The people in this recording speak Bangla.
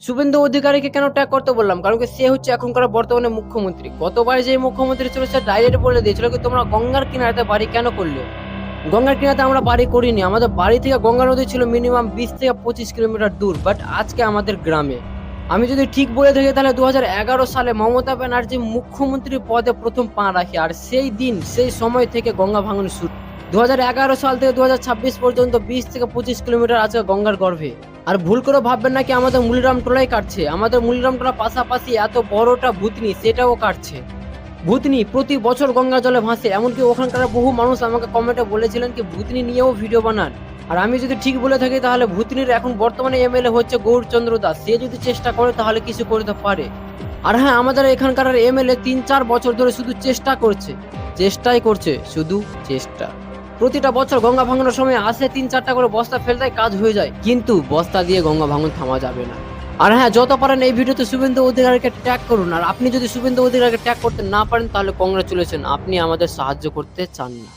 শুভেন্দু অধিকারীকে কেন ট্যাগ করতে বললাম? কারণ কি সে হচ্ছে এখনকার বর্তমানে মুখ্যমন্ত্রী। গতবার যে মুখ্যমন্ত্রী ছিল সে ডাইরেক্ট বলে দিয়েছিল কি তোমরা গঙ্গার কিনারাতে বাড়ি কেন করলে? গঙ্গার কিনারাতে আমরা বাড়ি করিনি। আমাদের বাড়ি থেকে গঙ্গা নদী ছিল মিনিমাম ২০ থেকে ২৫ কিলোমিটার দূর। বাট আজকে আমাদের গ্রামে। আমি যদি ঠিক বলে থাকি তাহলে ২০১১ সালে মমতা ব্যানার্জি মুখ্যমন্ত্রী পদে ১ম পা রাখে। আর সেই দিন, সেই সময় থেকে গঙ্গা ভাঙন শুরু। ২০১১ সাল থেকে ২০২৬ পর্যন্ত ২০ থেকে ২৫ কিলোমিটার আছে গঙ্গার গর্ভে। আর ভুল করে ভাববেন না কি আমাদের মুলিরাম টোলাই কাটছে। আমাদের মুলিরাম টোলা পাশাপাশি এত বড়টা ভূতনি সেটাও কাটছে। ভূতনি প্রতি বছর গঙ্গা জলে ভাসে। এমনকি ওখানকার বহু মানুষ আমাকে কমেন্টে বলেছিলেন কি ভূতনি নিয়েও ভিডিও বানান। আর আমি যদি ঠিক বলে থাকি তাহলে ভূতনির এখন বর্তমানে এমএলএ হচ্ছে গৌরচন্দ্র দাস। সে যদি চেষ্টা করে তাহলে কিছু করতে পারে। আর হ্যাঁ, আমাদের এখানকার এমএলএ ৩-৪ বছর ধরে শুধু চেষ্টা করছে। চেষ্টাই করছে, শুধু চেষ্টা। প্রতিটা বছর গঙ্গা ভাঙনের সময় আসে ৩-৪টা করে বস্তা ফেলে দেয়, কাজ হয়ে যায়। কিন্তু বস্তা দিয়ে গঙ্গা ভাঙন থামা যাবে না। আর হ্যাঁ, যত পারেন এই ভিডিওতে শুভেন্দু অধিকারীকে ট্যাগ করুন। আর আপনি যদি শুভেন্দু অধিকারীকে ট্যাগ করতে না পারেন তাহলে কংগ্রাচুলেশন, আপনি আমাদের সাহায্য করতে চান না।